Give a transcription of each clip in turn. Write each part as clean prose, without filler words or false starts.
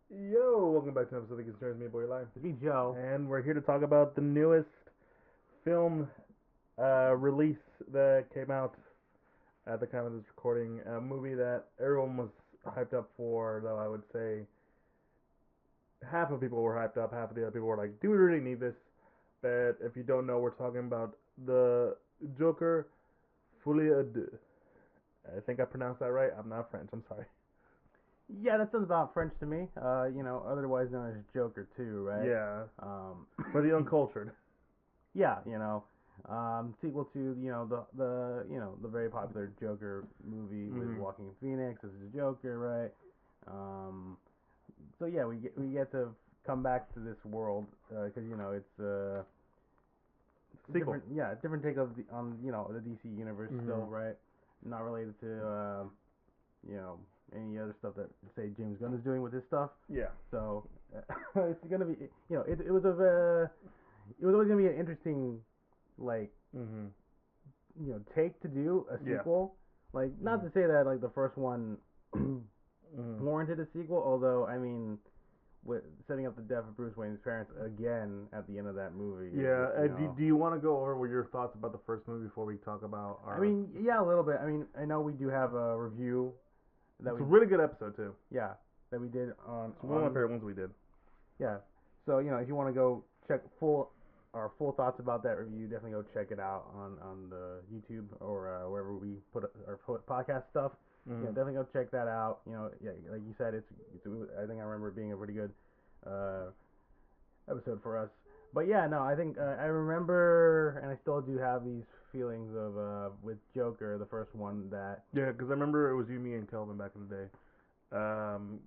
Yo, welcome back to an episode of Geek Centurions, me, boy, live. It's me, Joe. And we're here to talk about the newest film release that came out at the time of this recording. A movie that everyone was hyped up for, though I would say half of people were hyped up, half of the other people were like, do we really need this? But if you don't know, we're talking about the Joker Folie à Deux. I think I pronounced that right. I'm not French, I'm sorry. Yeah, that sounds about French to me. Otherwise known as Joker too, right? Yeah, Um, for the uncultured. yeah, sequel to the very popular Joker movie with Mhm. Joaquin Phoenix as the Joker, right? Um, so yeah, we get to come back to this world because it's Sequel. different take of the DC universe still, Mhm. right? Not related to you know any other stuff that say James Gunn is doing with his stuff. Yeah. So it's gonna be it was always gonna be an interesting like Mhm. take to do a Yeah. sequel. Like not Mhm. to say that like the first one Mhm. warranted a sequel, although I mean with setting up the death of Bruce Wayne's parents again at the end of that movie. Yeah. Just, Do you want to go over what your thoughts about the first movie before we talk about I our? mean, yeah, a little bit. I mean, I know we do have a review that It's we a really good episode too. yeah that we did It's one of my favorite ones we did. yeah. So if you want to go check our full thoughts about that review, definitely go check it out on the YouTube or wherever we put our podcast stuff. Mhm. Definitely go check that out. Yeah, like you said, I think I remember it being a pretty good uh, episode for us. But yeah, no, I think I remember, and I still do have these feelings of with Joker, the first one, that Yeah, because I remember it was you, me, and Kelvin back in the day. Um,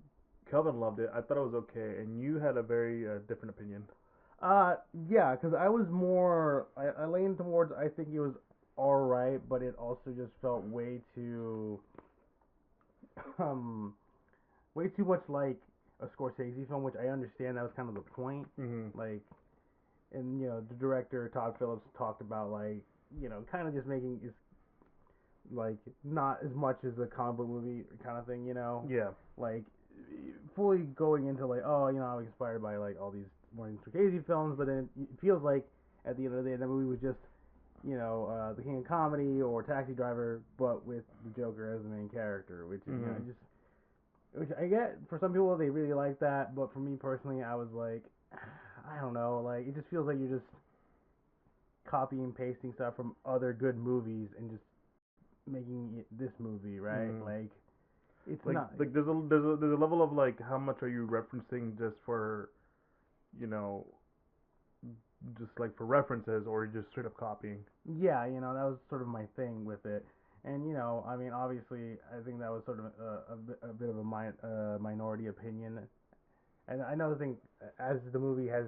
Kelvin loved it. I thought it was okay, and you had a very different opinion. Uh, yeah, because I was more, I leaned towards, I think it was alright, but it also just felt um, way too much like a Scorsese film, which I understand that was kind of the point. Mhm. Like, and, the director, Todd Phillips, talked about, like, kind of just making it, like, not as much as a comic book movie kind of thing. Yeah. Like, fully going into, like, oh, I was inspired by, like, all these Martin Scorsese films, but then it feels like at the end of the day that movie was just the King of Comedy or Taxi Driver, but with the Joker as the main character, which Mhm. which I get for some people they really like that, but for me personally, I was like, I don't know, like it just feels like you're just copying and pasting stuff from other good movies and just making it this movie, right? Mhm. Like it's Like not. like there's a level of like how much are you referencing just for you know just like for references or just straight up copying. Yeah, that was sort of my thing with it. And I mean, obviously, I think that was sort of a bit of a minority opinion. And I know, I think as the movie has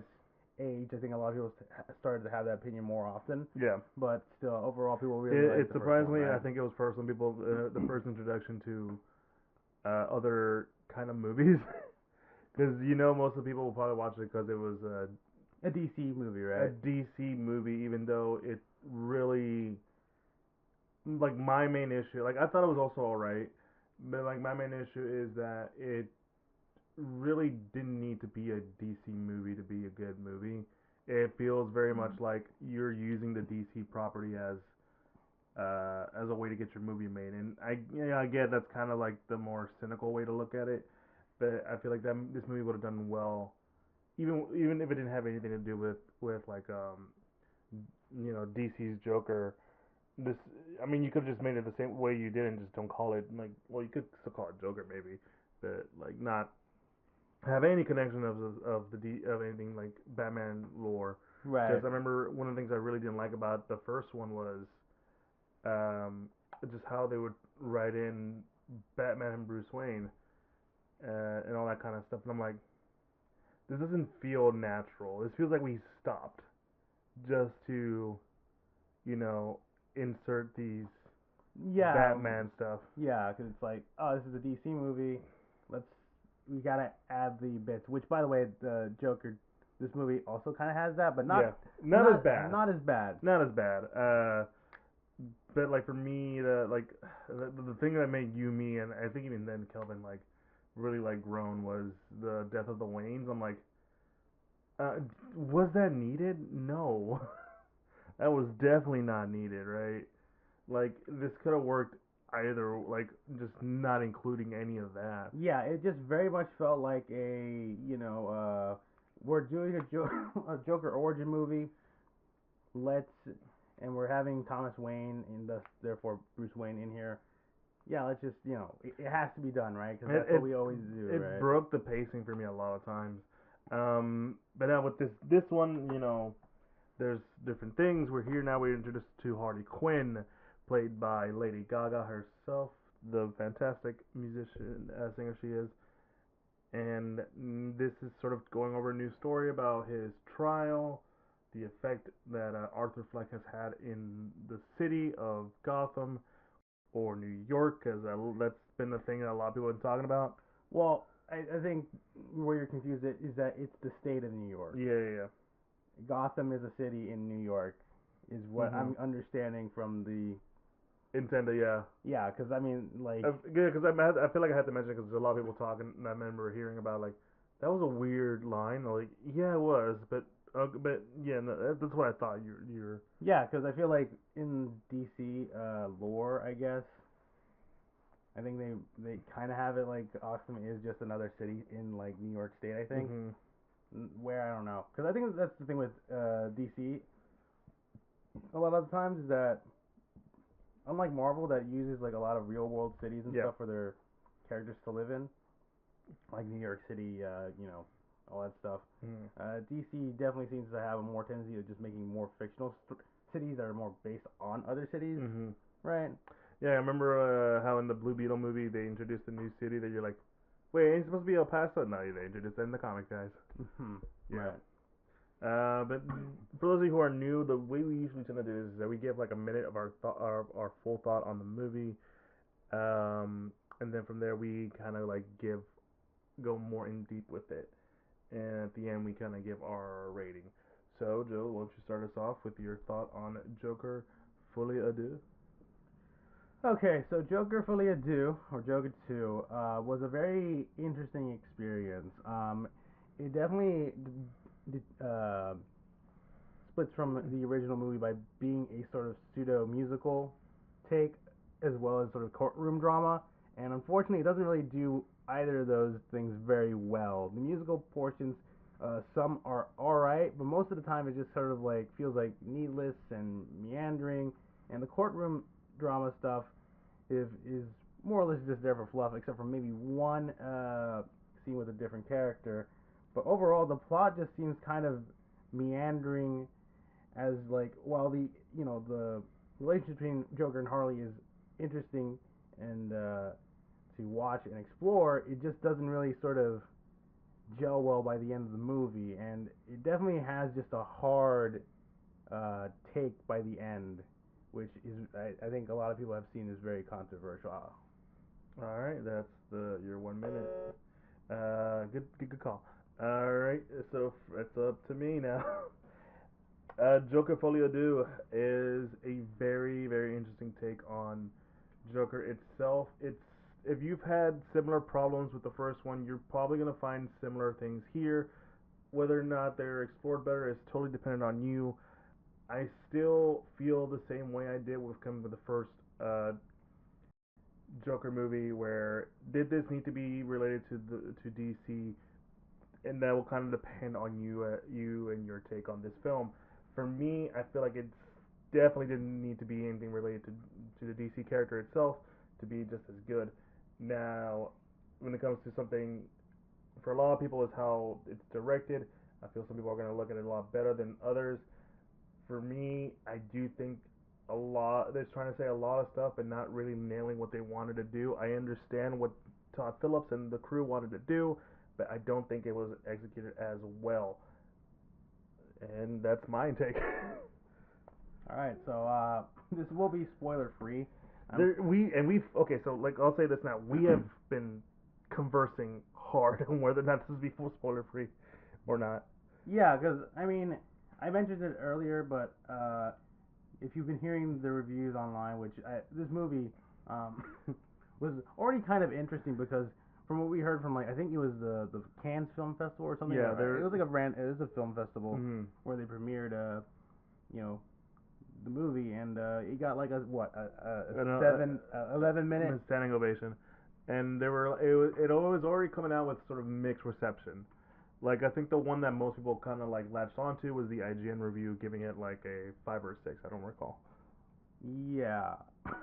aged, I think a lot of people started to have that opinion more often. Yeah. But still, overall, people really liked It the first one, surprisingly, I right? think it was for some people the first introduction to other kind of movies. Because most of the people will probably watch it because it was A DC movie, a right? DC movie, even though it really like my main issue. Like I thought it was also alright, but like my main issue is that it really didn't need to be a DC movie to be a good movie. It feels very much like you're using the DC property as a way to get your movie made, and I get that's kind of like the more cynical way to look at it, but I feel like this movie would have done well, even if it didn't have anything to do with like DC's Joker. This, I mean, you could have just made it the same way you did and just don't call it like, well, you could still call it Joker maybe, but like not have any connection of anything like Batman lore. Because Right. I remember one of the things I really didn't like about the first one was um, just how they would write in Batman and Bruce Wayne and all that kind of stuff. And I'm like, this doesn't feel natural. This feels like we stopped just to, you know, insert these Yeah. Batman stuff. Yeah, because it's like, oh, this is a DC movie. Let's we gotta add the bits. Which, by the way, the Joker, this movie also kind of has that, but Yeah, not as bad. not as bad. Not as bad. But like for me, the thing that made you me, and I think even then Kelvin like really like grown was the death of the Waynes. I'm like, uh, was that needed? No, that was definitely not needed, right? Like this could have worked either, like just not including any of that. Yeah, it just very much felt like we're doing a Joker origin movie. Let's and we're having Thomas Wayne and thus therefore Bruce Wayne in here. Yeah, let's just it has to be done, right? Because It, that's what it we always do, it right? broke the pacing for me a lot of times. But now with this one, there's different things. We're here now. We're introduced to Harley Quinn, played by Lady Gaga herself, the fantastic musician, singer she is. And this is sort of going over a new story about his trial, the effect that Arthur Fleck has had in the city of Gotham or New York, because that's been the thing that a lot of people have been talking about. Well, I think where you're confused is that it's the state of New York. Yeah, yeah, Gotham is a city in New York, is yeah. what I'm understanding from the. Intended, yeah. Yeah, because I mean, like. Good, because I feel like I had to mention because there's a lot of people talking, and I remember hearing about like that was a weird line. Like, yeah, it was, but yeah, no, that's what I thought. You're. Yeah, because I feel like in DC lore, I guess, I think they kind of have it like Gotham is just another city in like New York State. I think Mhm. where I don't know, because I think that's the thing with DC. A lot of the times is that unlike Marvel that uses like a lot of real world cities and Yeah. stuff for their characters to live in, like New York City, all that stuff. Mhm. DC definitely seems to have a more tendency of just making more fictional cities that are more based on other cities, Mhm. right? Yeah, I remember how in the Blue Beetle movie they introduced a new city that you're like, wait, ain't supposed to be El Paso? No, they introduced it in the comic, guys. Mm-hmm. Yeah. Right. But for those of you who are new, the way we usually tend to do this is that we give like a minute of our full thought on the movie, and then from there we kind of like go more in deep with it, and at the end we kind of give our rating. So Joe, why don't you start us off with your thought on Joker, Folie à Deux? Okay, so Joker Folie à Deux, or Joker 2, was a very interesting experience. It definitely splits from the original movie by being a sort of pseudo musical take as well as sort of courtroom drama, and unfortunately, it doesn't really do either of those things very well. The musical portions, some are alright, but most of the time it just sort of like feels like needless and meandering, and the courtroom drama stuff is more or less just there for fluff, except for maybe one scene with a different character. But overall, the plot just seems kind of meandering, as like while the relationship between Joker and Harley is interesting and to watch and explore, it just doesn't really sort of gel well by the end of the movie, and it definitely has just a hard take by the end, which is I think a lot of people have seen is very controversial. All right, that's your 1 minute. Good call. All right, so it's up to me now. Joker Folie à Deux is a very very interesting take on Joker itself. It's if you've had similar problems with the first one, you're probably gonna find similar things here. Whether or not they're explored better is totally dependent on you. I still feel the same way I did with coming with the first Joker movie. Where did this need to be related to DC? And that will kind of depend on you and your take on this film. For me, I feel like it definitely didn't need to be anything related to the DC character itself to be just as good. Now, when it comes to something for a lot of people is how it's directed. I feel some people are going to look at it a lot better than others. For me, I do think a lot they're trying to say a lot of stuff and not really nailing what they wanted to do. I understand what Todd Phillips and the crew wanted to do, but I don't think it was executed as well. And that's my take. All right, so this will be spoiler free. We've okay. So like I'll say this now: we have been conversing hard on whether or not this is be full spoiler free or not. Yeah, because I mean, I mentioned it earlier, but if you've been hearing the reviews online, which this movie um, was already kind of interesting because from what we heard from, like, I think it was the Cannes Film Festival or something. Yeah, it was like it was a film festival Mhm. where they premiered you know, the movie, and it got like And, 11 minute. standing ovation, and it was already coming out with sort of mixed reception. Like I think the one that most people kind of like latched onto was the IGN review, giving it like a 5 or 6. I don't recall. Yeah.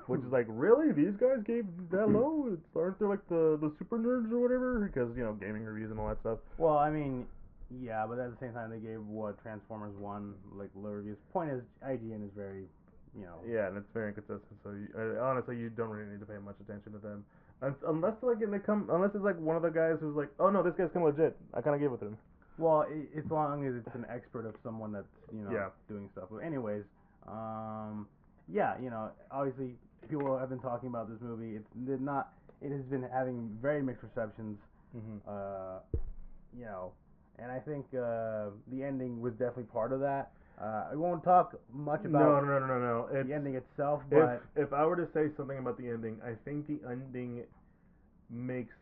Which is like, really? These guys gave that low? Aren't they like the super nerds or whatever? Because gaming reviews and all that stuff. Well, I mean, yeah, but at the same time, they gave Transformers 1 like low reviews. Point is, IGN is very, Yeah, and it's very inconsistent. So honestly, you don't really need to pay much attention to them, unless unless it's like one of the guys who's like, oh no, this guy's kind of legit. I kind of give it to him. Well, as long as it's an expert of someone that's Yeah. doing stuff. But anyways, yeah, obviously people have been talking about this movie. It has been having very mixed receptions. Mhm. And I think the ending was definitely part of that. I won't talk much No, about no, no, no, no. the ending itself, If but if I were to say something about the ending, I think the ending makes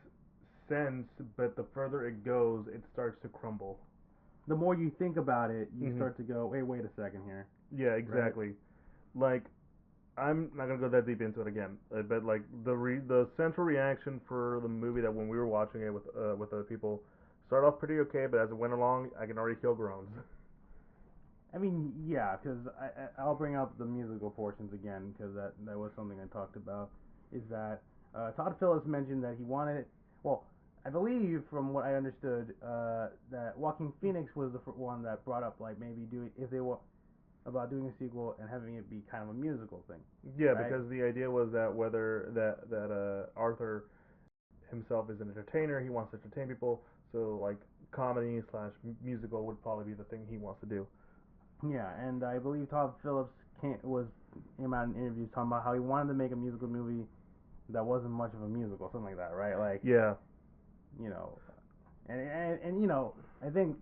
sense, but the further it goes, it starts to crumble. the more you think about it, you Mhm. start to go, wait a second here. Yeah, exactly. Like I'm not gonna go that deep into it again, but like the central reaction for the movie, that when we were watching it with other people, started off pretty okay, but as it went along, I can already hear groans. I mean, yeah, because I'll bring up the musical portions again because that was something I talked about. Is that Todd Phillips mentioned that he wanted it. Well, I believe from what I understood that Joaquin Phoenix was the one that brought up like maybe doing if they were about doing a sequel and having it be kind of a musical thing. Yeah, Right? because the idea was that whether that Arthur himself is an entertainer, he wants to entertain people, so like comedy slash musical would probably be the thing he wants to do. Yeah, and I believe Todd Phillips came out in interviews talking about how he wanted to make a musical movie that wasn't much of a musical, something like that, right? Like, Yeah. you know, and I think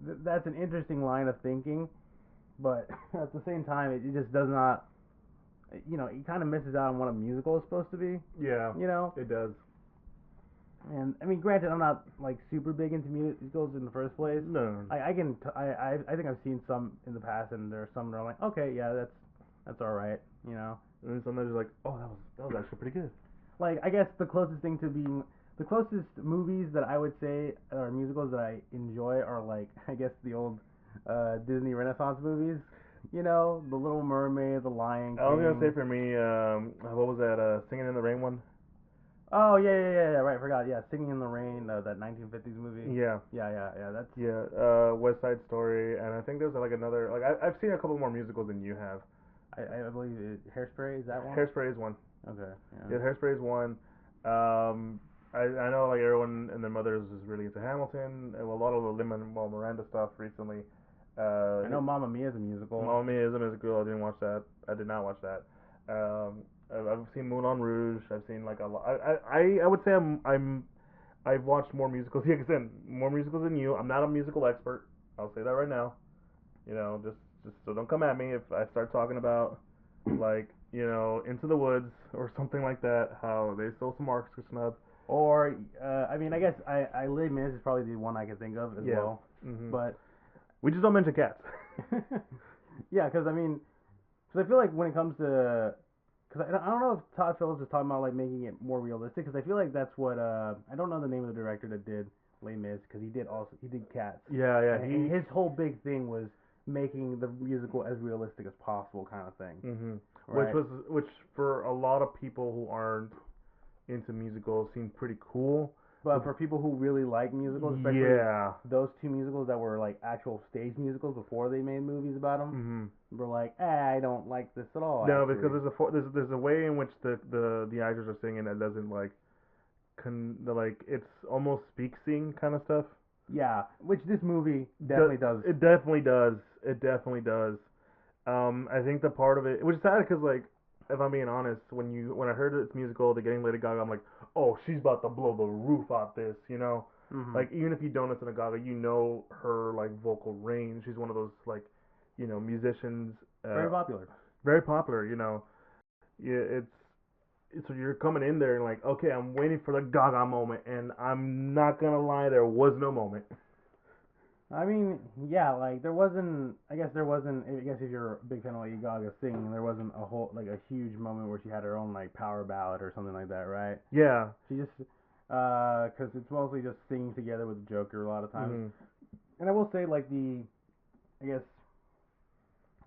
that's an interesting line of thinking, but at the same time, it just does not, it kind of misses out on what a musical is supposed to be, Yeah. It does. And I mean, granted, I'm not like super big into musicals in the first place. No. I think I've seen some in the past, and there are some that are like, okay, yeah, that's all right, And sometimes you're like, oh, that was actually pretty good. Like, I guess the closest movies that I would say are musicals that I enjoy are like, I guess the old Disney Renaissance movies. The Little Mermaid, The Lion King. I was gonna say for me, what was that? Singing in the Rain one. Oh yeah, right, I forgot. Yeah, Singing in the Rain, that 1950s movie. Yeah. Yeah. That's West Side Story, and I think there's like another. Like I've seen a couple more musicals than you have. I believe Hairspray, is that one? Hairspray is one. Okay. Yeah, Hairspray is one. I know like everyone and their mothers is really into Hamilton, and a lot of the Lin-Manuel Miranda stuff recently. I know Mamma Mia is a musical. Mamma Mia is a musical. I didn't watch that. I did not watch that. I've seen Moulin Rouge. I've seen like a lot. I would say I've watched more musicals. Yeah, again, more musicals than you. I'm not a musical expert. I'll say that right now. Just so don't come at me if I start talking about like Into the Woods or something like that. How they stole some Oscar snub. Or I mean, I guess I Les Mis is probably the one I can think of as well. Mm-hmm. But we just don't mention cats. yeah, because I feel like when it comes to, because I don't know if Todd Phillips is talking about like making it more realistic, because I feel like that's what I don't know the name of the director that did Les Mis, because he did Cats. Yeah. And his whole big thing was making the musical as realistic as possible, kind of thing. Mm-hmm. Right? Which for a lot of people who aren't into musicals seemed pretty cool. But for people who really like musicals, especially those two musicals that were like actual stage musicals before they made movies about them, were like, I don't like this at all. No, actually. because there's a way in which the actors are singing that doesn't like it's almost speak sing kind of stuff. Yeah, which this movie definitely does. It definitely does. It definitely does. I think the part of it was sad because like, if I'm being honest, when I heard it's musical, they're getting Lady Gaga, I'm like, oh, she's about to blow the roof off this, Mm-hmm. Like even if you don't listen to Gaga, her like vocal range. She's one of those like, musicians. Very popular. Very popular. Yeah, so you're coming in there and like, okay, I'm waiting for the Gaga moment, and I'm not gonna lie, there was no moment. I mean, yeah, like there wasn't. I guess there wasn't. I guess if you're a big fan of Lady Gaga singing, there wasn't a whole like a huge moment where she had her own like power ballad or something like that, right? Yeah. She just, cause it's mostly just singing together with the Joker a lot of times. Mm-hmm. And I will say like I guess,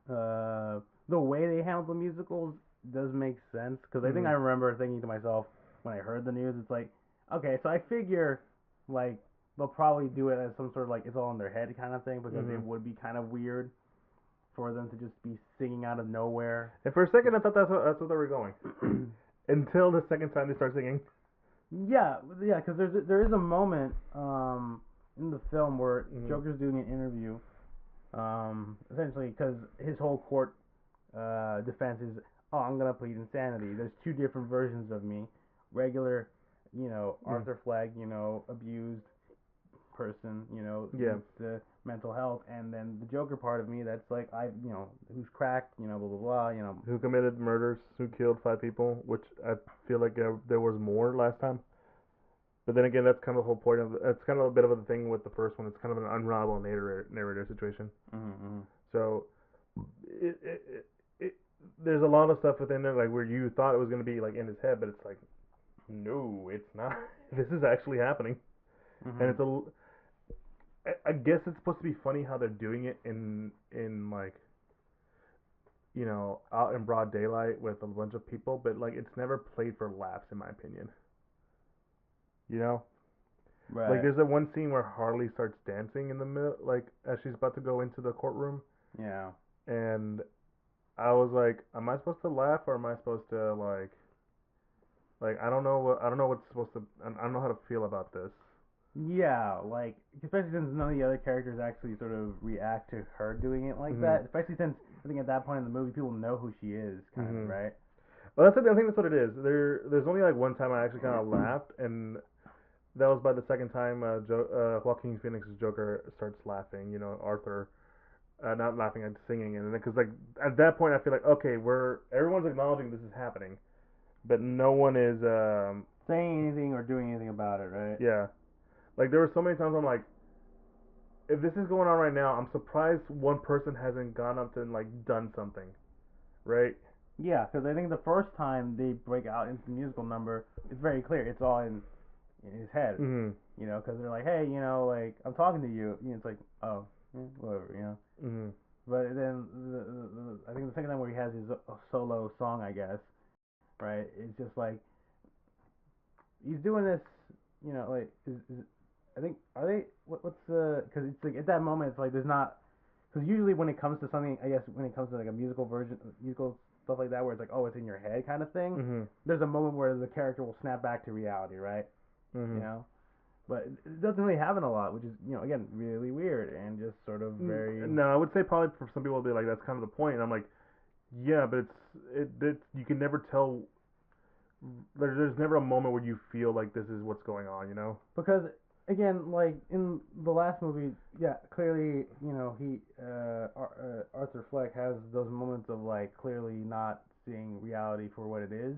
the way they handle the musicals does make sense. Cause I think I remember thinking to myself when I heard the news, it's like, okay, so I figure like they'll probably do it as some sort of like it's all in their head kind of thing because it would be kind of weird for them to just be singing out of nowhere. And for a second, I thought that's what they were going. Until the second time they start singing. Yeah, because there is a moment in the film where Joker's doing an interview, essentially because his whole court defense is, oh, I'm gonna plead insanity. There's two different versions of me, regular, Arthur Fleck, abused person, needs the mental health, and then the Joker part of me that's like who's cracked, blah blah blah, who committed murders, who killed 5 people, which I feel like there was more last time. But then again, that's kind of the whole point of it's kind of a bit of a thing with the first one. It's kind of an unreliable narrator situation. Mm-hmm. So there's a lot of stuff within there like where you thought it was going to be like in his head, but it's like no, it's not. This is actually happening, and it's I guess it's supposed to be funny how they're doing it in like out in broad daylight with a bunch of people, but like it's never played for laughs in my opinion. You know, Right. like there's that one scene where Harley starts dancing in the middle, like as she's about to go into the courtroom, Yeah. and I was like, am I supposed to laugh or am I supposed to like I don't know what's supposed to I don't know how to feel about this. Yeah, like especially since none of the other characters actually sort of react to her doing it like that. Especially since I think at that point in the movie people know who she is, kind of, right? Well, I think that's what it is. There's only like one time I actually kind of laughed, and that was by the second time Joaquin Phoenix's Joker starts laughing. Arthur, not laughing and singing, and because like at that point I feel like okay, everyone's acknowledging this is happening, but no one is saying anything or doing anything about it, right? yeah. Like there were so many times I'm like, if this is going on right now, I'm surprised one person hasn't gone up and like done something, right? Yeah, because I think the first time they break out into the musical number, it's very clear. It's all in his head, because they're like, hey, like I'm talking to you. It's like, oh, whatever, But then I think the second time where he has his solo song, I guess, right? It's just like he's doing this, like I think are they what's the because it's like at that moment it's like there's not because usually when it comes to something I guess when it comes to like a musical stuff like that where it's like oh it's in your head kind of thing there's a moment where the character will snap back to reality, right? But it doesn't really happen a lot, which is again really weird and just sort of very no, I would say probably for some people it'll be like that's kind of the point, and I'm like yeah, but it's you can never tell. There's never a moment where you feel like this is what's going on, because again, like in the last movie, yeah, clearly, he Arthur Fleck has those moments of like clearly not seeing reality for what it is,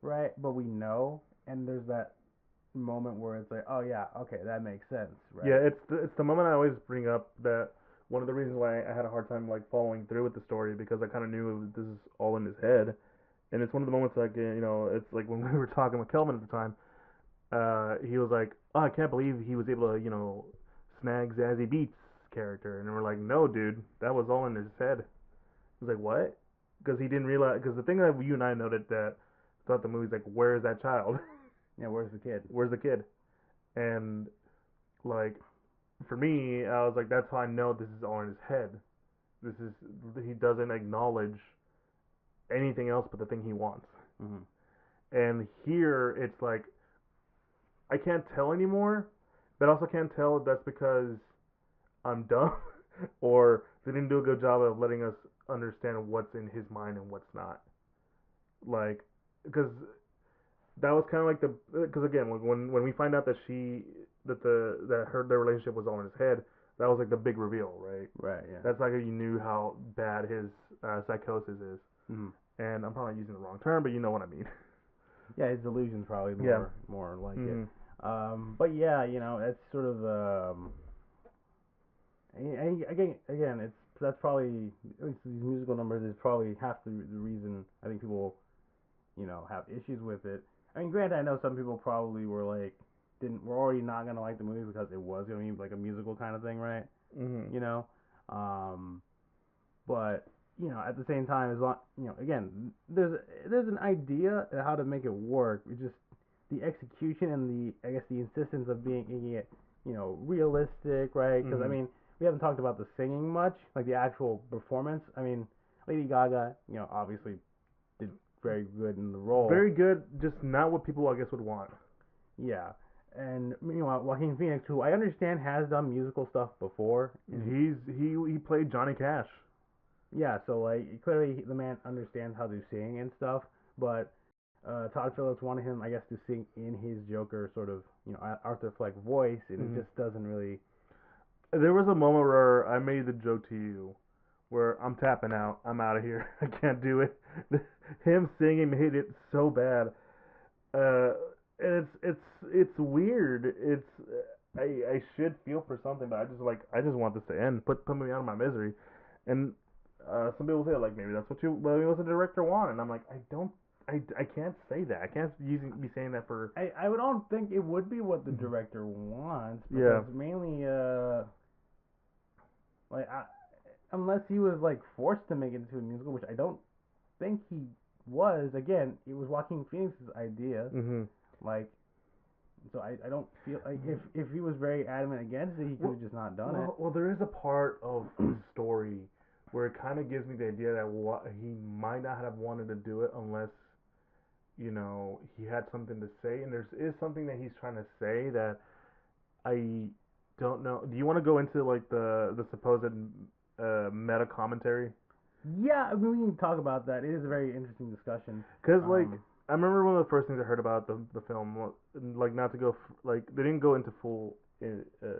right? But we know, and there's that moment where it's like, oh yeah, okay, that makes sense, right? Yeah, it's the moment I always bring up that one of the reasons why I had a hard time like following through with the story because I kind of knew this is all in his head, and it's one of the moments like it's like when we were talking with Kelvin at the time. He was like, "Oh, I can't believe he was able to, snag Zazie Beetz' character." And we're like, "No, dude, that was all in his head." He's like, "What?" Because he didn't realize. Because the thing that you and I noted that throughout the movie is like, "Where is that child? Yeah, where's the kid? Where's the kid?" And like, for me, I was like, "That's how I know this is all in his head. This is he doesn't acknowledge anything else but the thing he wants." And here, it's like I can't tell anymore, but I also can't tell if that's because I'm dumb or they didn't do a good job of letting us understand what's in his mind and what's not. Like, because that was kind of like because again, when we find out that their relationship was all in his head, that was like the big reveal, right? Right. Yeah. That's like you knew how bad his psychosis is. And I'm probably using the wrong term, but you know what I mean. Yeah, his delusion's probably Yeah. more like it. Mhm. But yeah, it's sort of again, that's probably, at least these musical numbers is probably half the reason I think people have issues with it. I mean, granted, I know some people probably were like were already not gonna like the movie because it was gonna be like a musical kind of thing, right? Mhm. You know, um, but at the same time, as long again, there's an idea of how to make it work. It's just the execution and I guess the insistence of making it realistic, right? Because I Mhm. mean, we haven't talked about the singing much, like the actual performance. I mean, Lady Gaga, obviously did very good in the role. Very good, just not what people I guess would want. Yeah. And Joaquin Phoenix, who I understand has done musical stuff before, and He played Johnny Cash. yeah, so like clearly the man understands how to sing and stuff, but Todd Phillips wanted him, I guess, to sing in his Joker sort of Arthur Fleck voice, and it Mhm. just doesn't really. There was a moment where I made the joke to you, where I'm tapping out. I'm out of here. I can't do it. Him singing made it so bad. Uh, and it's weird. I should feel for something, but I just want this to end. Put me out of my misery. And some people say like maybe that's what the director wanted. And I'm like I don't. I can't say that. I can't be saying that for. I would don't think it would be what the director wants Yeah. because mainly like unless he was like forced to make it into a musical, which I don't think he was. Again, it was Joaquin Phoenix's idea. Mhm. Like, so I don't feel like if he was very adamant against it, he could have just not done it. Well, there is a part of the story where it kind of gives me the idea that he might not have wanted to do it unless he had something to say, and there is something that he's trying to say that I don't know. Do you want to go into like the supposed meta commentary? Yeah, I mean, we can talk about that. It is a very interesting discussion. Because like Um, I remember one of the first things I heard about the film, like not to go like they didn't go into full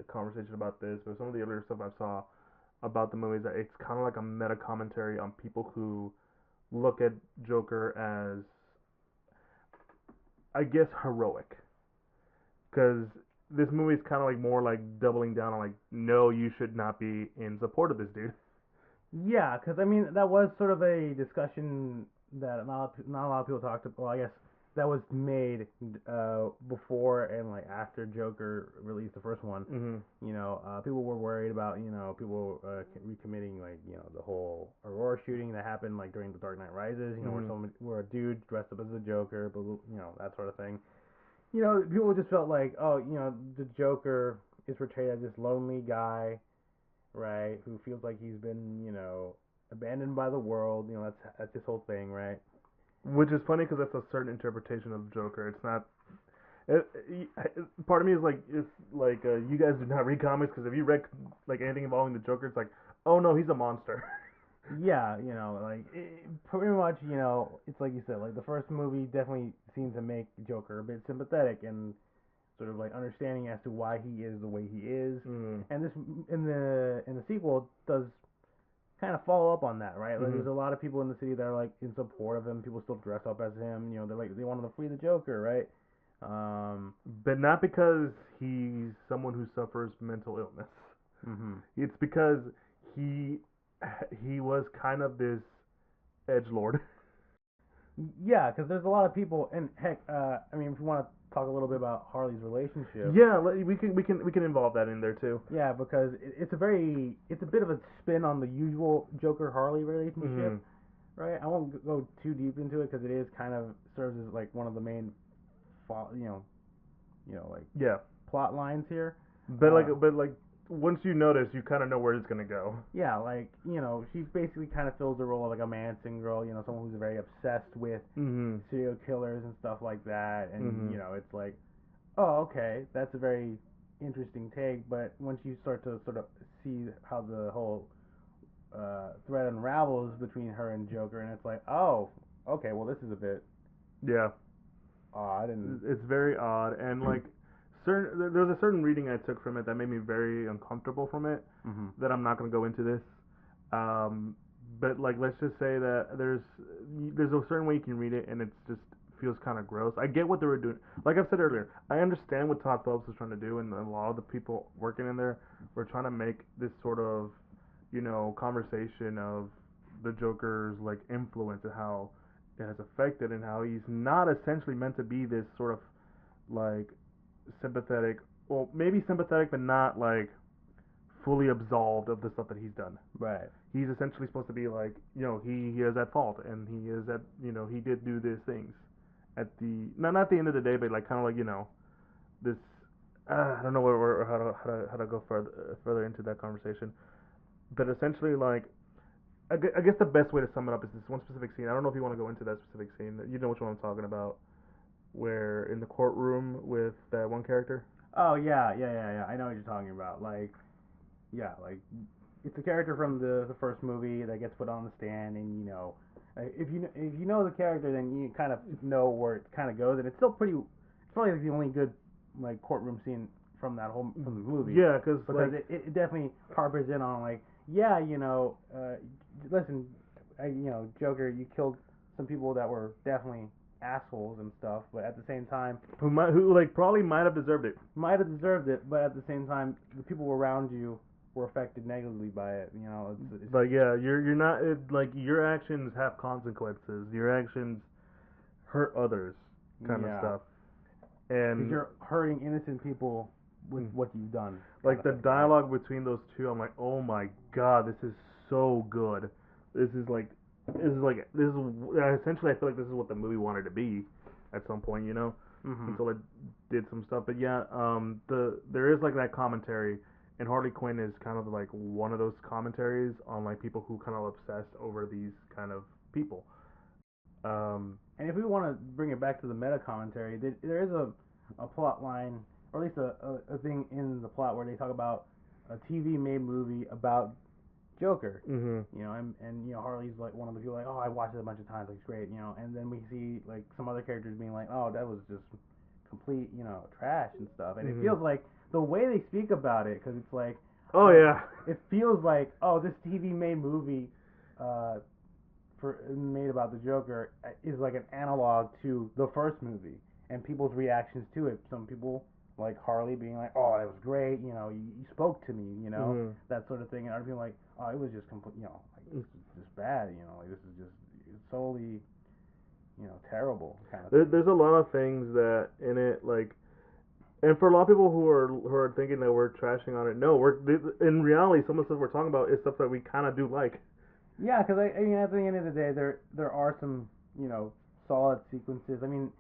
conversation about this, but some of the other stuff I saw about the movie is that it's kind of like a meta commentary on people who look at Joker as I guess heroic, because this movie is kind of like more like doubling down on like no, you should not be in support of this dude. yeah, because I mean, that was sort of a discussion that not a lot of people talked about. Well, I guess that was made before and like after Joker released the first one. Mhm. People were worried about people recommitting like the whole Aurora shooting that happened like during the Dark Knight Rises. Mhm. Where a dude dressed up as a Joker, but that sort of thing. People just felt like, oh, the Joker is portrayed as this lonely guy, right, who feels like he's been abandoned by the world. That's his whole thing, right? Which is funny because that's a certain interpretation of Joker. It's not. Part of me is like, it's like you guys do not read comics because if you read like anything involving the Joker, it's like, oh no, he's a monster. Yeah, like pretty much, it's like you said, like the first movie definitely seemed to make Joker a bit sympathetic and sort of like understanding as to why he is the way he is, Mm. and this in the sequel does kind of follow up on that, right? Like Mhm. there's a lot of people in the city that are like in support of him. People still dress up as him. They're like they want to free the Joker, right? But not because he's someone who suffers mental illness. Mhm. It's because he he was kind of this edge lord. Yeah, because there's a lot of people, and heck, I mean, if you want to talk a little bit about Harley's relationship, Yeah, we can involve that in there too. yeah, because it's a bit of a spin on the usual Joker Harley relationship, Mhm. right? I won't go too deep into it because it is kind of serves as like one of the main, like Yeah. plot lines here. But like once you notice, you kind of know where it's gonna go. Yeah, like she basically kind of fills the role of like a Manson girl, someone who's very obsessed with Mhm. serial killers and stuff like that, and Mhm. it's like, oh, okay, that's a very interesting take. But once you start to sort of see how the whole thread unravels between her and Joker, and it's like, oh, okay, well, this is a bit Yeah. odd, and It's very odd, and like there's a certain reading I took from it that made me very uncomfortable from it. mm-hmm. That I'm not gonna go into this. Um, but like let's just say that there's a certain way you can read it, and it's just feels kind of gross. I get what they were doing. Like I said earlier, I understand what Todd Phillips was trying to do, and a lot of the people working in there were trying to make this sort of, conversation of the Joker's like influence and how it has affected, and how he's not essentially meant to be this sort of like sympathetic, well, maybe sympathetic, but not like fully absolved of the stuff that he's done. Right. He's essentially supposed to be like, he is at fault, and he is at, he did do these things at the, not at the end of the day, but like kind of like, this, I don't know how to go further into that conversation, but essentially like, I guess the best way to sum it up is this one specific scene. I don't know if you want to go into that specific scene. You know which one I'm talking about, where in the courtroom with that one character. Oh yeah. I know what you're talking about. Like, yeah, like it's a character from the first movie that gets put on the stand, and if you know the character, then you kind of know where it kind of goes, and it's still pretty. It's probably like the only good like courtroom scene from the movie. Yeah, because like, it definitely harpers in on like, yeah, listen, Joker, you killed some people that were definitely assholes and stuff, but at the same time, who like probably might have deserved it. Might have deserved it, but at the same time, the people around you were affected negatively by it. It's like, yeah, you're not like, your actions have consequences. Your actions hurt others, kind of stuff. And you're hurting innocent people with what you've done. Like the dialogue between those two, I'm like, oh my god, this is so good. This is essentially, I feel like this is what the movie wanted to be at some point, until it did some stuff. But yeah, there is like that commentary, and Harley Quinn is kind of like one of those commentaries on like people who kind of obsess over these kind of people. And if we want to bring it back to the meta commentary, there is a plot line, or at least a thing in the plot where they talk about a TV made movie about Joker. And Harley's like one of the people like, oh, I watched it a bunch of times, like it's great, and then we see like some other characters being like, oh, that was just complete, trash and stuff, and it feels like the way they speak about it, because it's like, oh yeah, it feels like, oh, this TV made movie made about the Joker is like an analog to the first movie and people's reactions to it. Some people like Harley being like, oh, that was great, you spoke to me, that sort of thing, and other people like, oh, it was just complete, like, this is just bad, like this is just solely, terrible kind of thing. There's a lot of things that in it, like, and for a lot of people who are thinking that we're trashing on it, no, in reality, some of the stuff we're talking about is stuff that we kind of do like. Yeah, because I mean, at the end of the day, there are some solid sequences. I mean,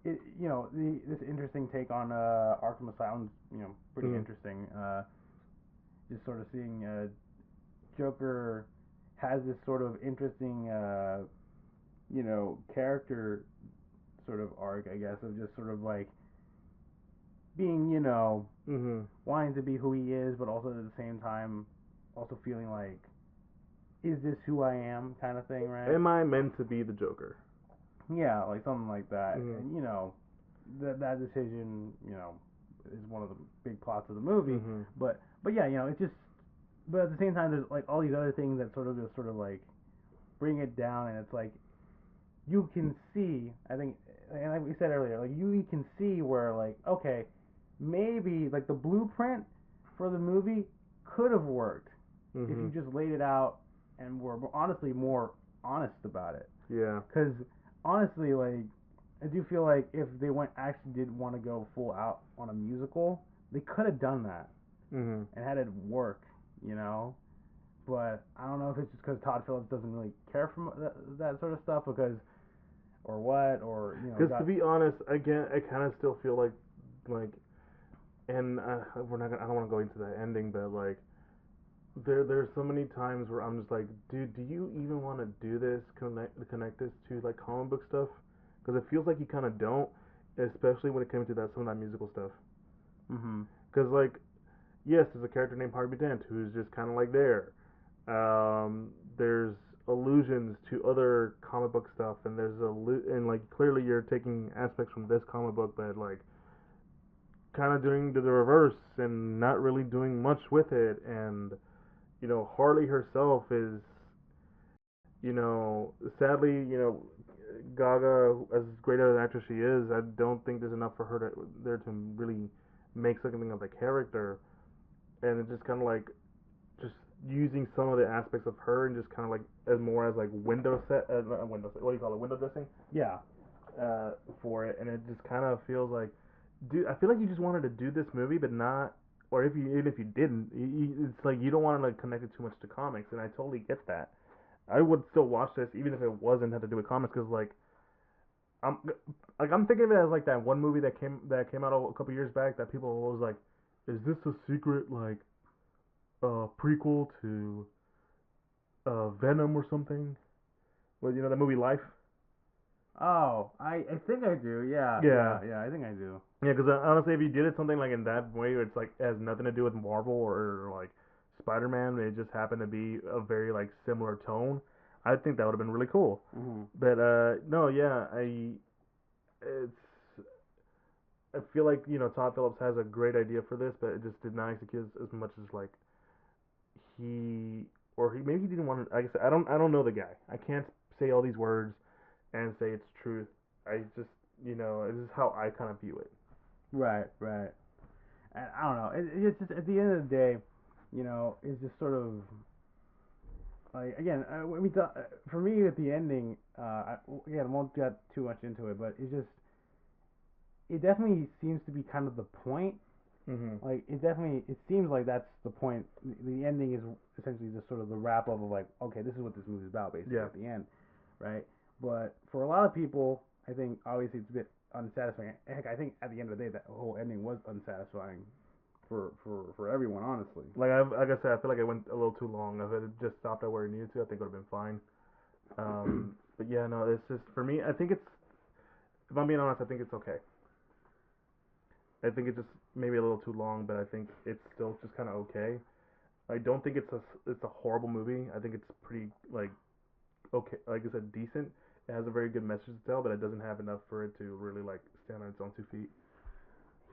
this interesting take on Arkham Asylum, pretty interesting. Just sort of seeing Joker has this sort of interesting character sort of arc, I guess, of just sort of like being wanting to be who he is, but also at the same time also feeling like, is this who I am, kind of thing, right? Am I meant to be the Joker? Yeah, like something like that. And that decision, is one of the big plots of the movie. But yeah, it's just, but at the same time, there's like all these other things that sort of like bring it down, and it's like you can see, I think, and like we said earlier, like you can see where like, okay, maybe like the blueprint for the movie could have worked if you just laid it out and were honestly more honest about it. Yeah. Because honestly, like, I do feel like if they actually did want to go full out on a musical, they could have done that and had it work, But I don't know if it's just because Todd Phillips doesn't really care for that sort of stuff, because, or what, or Because to be honest, again, I kind of still feel like, and I don't want to go into that ending, but like, there's so many times where I'm just like, dude, do you even want to do this, connect this to like comic book stuff? Because it feels like you kind of don't, especially when it comes to some of that musical stuff. Because like, yes, there's a character named Harvey Dent who's just kind of like there. There's allusions to other comic book stuff, and and like clearly you're taking aspects from this comic book, but like kind of doing the reverse and not really doing much with it. And Harley herself is, sadly, Gaga, as great as an actress she is, I don't think there's enough for her there to really make something of the character, and it's just kind of like just using some of the aspects of her and just kind of like as more as like not window set, what do you call it, window dressing, Yeah. for it, and it just kind of feels like, dude, I feel like you just wanted to do this movie, but not, or if you even if you didn't, it's like you don't want to like connect it too much to comics, and I totally get that. I would still watch this even if it wasn't had to do with comics, because I'm I'm thinking of it as like that one movie that came out a couple years back that people was like, is this a secret like prequel to Venom or something? Well, you know that movie Life. Oh, I think I do. Yeah, Yeah. yeah, yeah. I think I do. Yeah, because honestly, if you did it something like in that way, where it's like it has nothing to do with Marvel or like Spider-Man, it just happened to be a very like similar tone. I think that would have been really cool. Mhm. But no, yeah, it's I feel like Todd Phillips has a great idea for this, but it just did not execute as much as like he or he maybe he didn't want to. Like I said, I don't know the guy. I can't say all these words and say it's truth. I just this is how I kind of view it. Right, right. And I don't know. It's just at the end of the day, it's just sort of like again. When we thought, for me at the ending, again, I won't get too much into it, but it definitely seems to be kind of the point. Mhm. Like it seems like that's the point. The ending is essentially just sort of the wrap up of like, okay, this is what this movie's about, basically Yeah. at the end, right? But for a lot of people, I think obviously it's a bit unsatisfying. Heck, I think at the end of the day, that whole ending was unsatisfying for everyone, honestly. Like I said, I feel like I went a little too long. If it had just stopped at where it needed to, I think it would have been fine. But yeah, no, it's just for me. I think it's if I'm being honest, I think it's okay. I think it's just maybe a little too long, but I think it's still just kind of okay. I don't think it's a horrible movie. I think it's pretty like okay, like I said, decent. It has a very good message to tell, but it doesn't have enough for it to really like stand on its own 2 feet.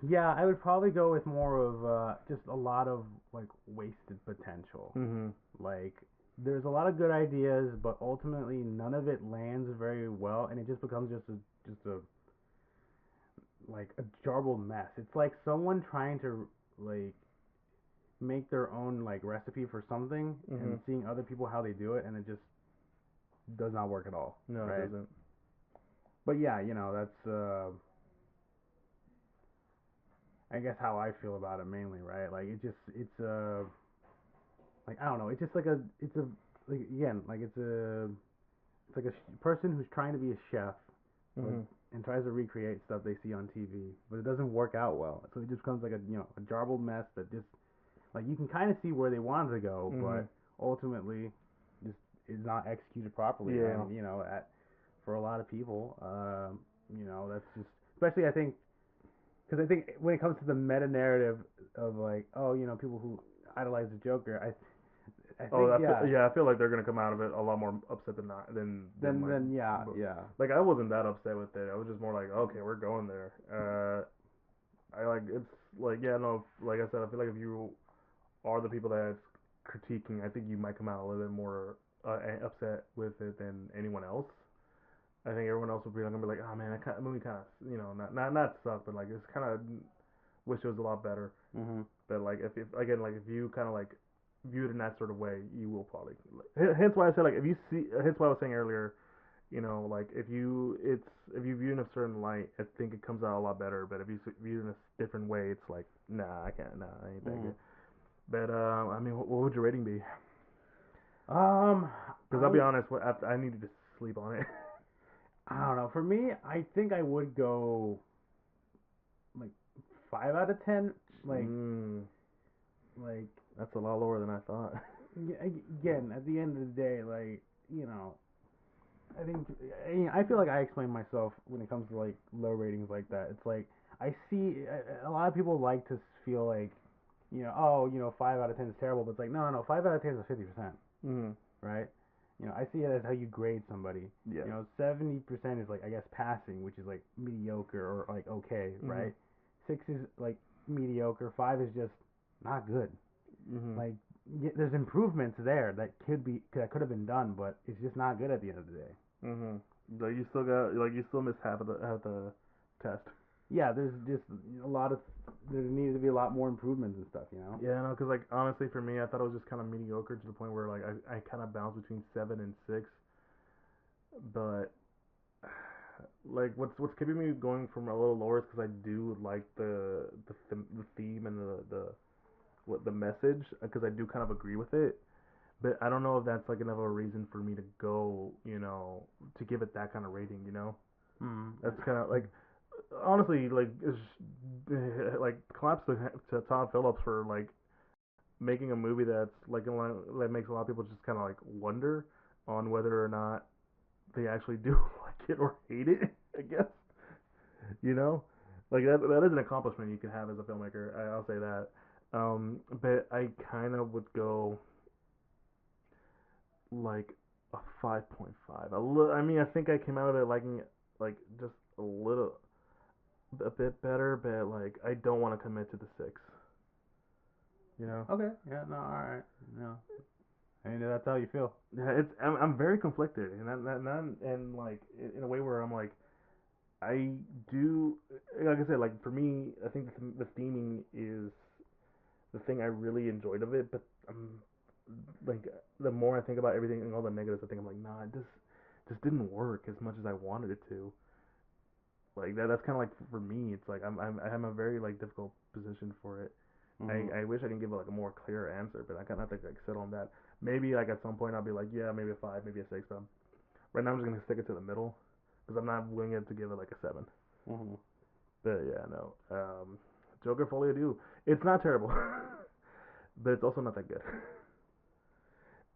Yeah, I would probably go with more of just a lot of like wasted potential. Mhm. Like there's a lot of good ideas, but ultimately none of it lands very well, and it just becomes just a like a jarbled mess. It's like someone trying to like make their own like recipe for something and Mhm. seeing other people how they do it, and it just does not work at all, No, it right? doesn't. But yeah, that's I guess how I feel about it mainly, right? Like it's like I don't know, it's just like it's a like again like it's like a person who's trying to be a chef, but Mhm. and tries to recreate stuff they see on TV, but it doesn't work out well. So it just becomes like a jarbled mess that just like you can kind of see where they wanted to go, Mhm. but ultimately just is not executed properly. Yeah. And for a lot of people, that's just especially I think because I think when it comes to the meta narrative of like people who idolize the Joker, I Oh, think yeah, yeah. I feel like they're gonna come out of it a lot more upset than not than like. then yeah, But, yeah. like I wasn't that upset with it. I was just more like, okay, we're going there. I like it's like yeah, no, like I said, I feel like if you are the people that's critiquing, I think you might come out a little bit more upset with it than anyone else. I think everyone else would be gonna be like, oh man, that movie kind of not sucked, but like it's kind of wish it was a lot better. Mhm. But like if again like if you kind of like view it in that sort of way, you will probably. Hence why I said like if you see. Hence why I was saying earlier. Like if you view it in a certain light, I think it comes out a lot better. But if you view it in a different way, it's like nah, I can't, nah, I ain't that Mhm. good. But I mean, what would your rating be? Um, Because I'll be I honest, I needed to sleep on it. I don't know. For me, I think I would go like 5 out of 10. Like mm, like that's a lot lower than I thought. again, at the end of the day, like I think I feel like I explain myself when it comes to like low ratings like that. It's like I see a lot of people like to feel like 5 out of 10 is terrible, but it's like no, no, no, 5 out of 10 is 50%, mm, right? I see it as how you grade somebody. yeah. 70% is like I guess passing, which is like mediocre or like okay, Mm-hmm. right? 6 is like mediocre. 5 is just not good. Mm-hmm. Like there's improvements there that could have been done, but it's just not good at the end of the day. Mm-hmm. Like you still got like you still missed half the test. Yeah, there's just a lot of there needs to be a lot more improvements and stuff, you know. Yeah, no, because like honestly for me, I thought it was just kind of mediocre to the point where like I kind of bounced between 7 and 6, but like what's keeping me going from a little lower is because I do like the theme and the message because I do kind of agree with it. But I don't know if that's like enough of a reason for me to go, to give it that kind of rating. Mm. That's kind of like honestly like it's like claps to Todd Phillips for like making a movie that's like that makes a lot of people just kind of like wonder on whether or not they actually do like it or hate it. I guess you know, like that is an accomplishment you can have as a filmmaker. I'll say that. But I kind of would go like a 5.5. I mean, I think I came out of it liking it like just a bit better, but like I don't want to commit to the 6. You know? Okay. Yeah. No. All right. No. And that's how you feel. Yeah, I'm very conflicted, and like in a way where I'm like I do like I said like for me I think the theming is the thing I really enjoyed of it, but I'm like the more I think about everything and all the negatives, I think I'm like nah, this didn't work as much as I wanted it to. Like that's kind of like for me, it's like I'm a very like difficult position for it. Mm-hmm. I wish I can give like a more clear answer, but I kind of have to like sit on that. Maybe like at some point I'll be like, yeah, maybe a 5, maybe a 6. But right now I'm just gonna stick it to the middle because I'm not willing to give it like a 7. Mm-hmm. But yeah, no. Joker Folie do. It's not terrible, but it's also not that good.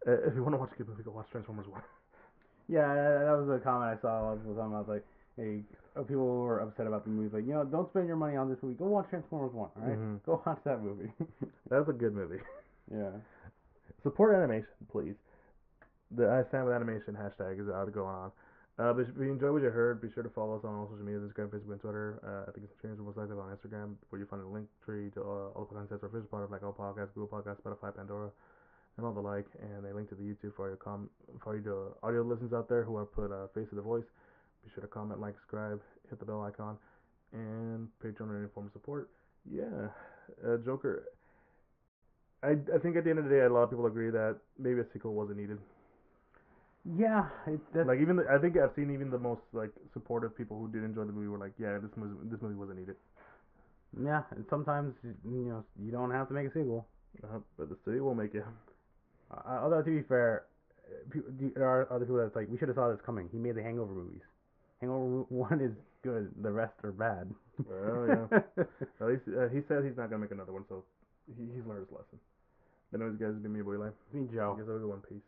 If you want to watch a good movie, go watch Transformers 1. Yeah, that was a comment I saw. A lot of people talking about like, hey, people were upset about the movie. Like, don't spend your money on this movie. Go watch Transformers One. All right, go watch that movie. That's a good movie. Yeah. Support animation, please. The I stand with animation hashtag is out going on. But if you enjoyed what you heard, be sure to follow us on all social media: Instagram, Facebook, and Twitter. I think Geek Centurions are most active on Instagram, where you find a link tree to all the podcasts are official part of like all podcasts, Google Podcasts, Spotify, Pandora, and all the like, and a link to the YouTube for you to audio listeners out there who have put a face to the voice. Be sure to comment, like, subscribe, hit the bell icon, and Patreon or any form of support. Yeah, Joker. I think at the end of the day, a lot of people agree that maybe a sequel wasn't needed. Yeah, that's Like even I think I've seen even the most like supportive people who did enjoy the movie were like, yeah, this movie wasn't needed. yeah. And sometimes you don't have to make a sequel. But the city will make it. Although to be fair, there are other people that's like, we should have saw this coming. He made the Hangover movies. Hangover One is good. The rest are bad. Well, yeah. At least he said he's not gonna make another one, so he's learned his lesson. Anyways, guys, it's been me, Boy Life. Me, Joe. I guess I'll go one piece.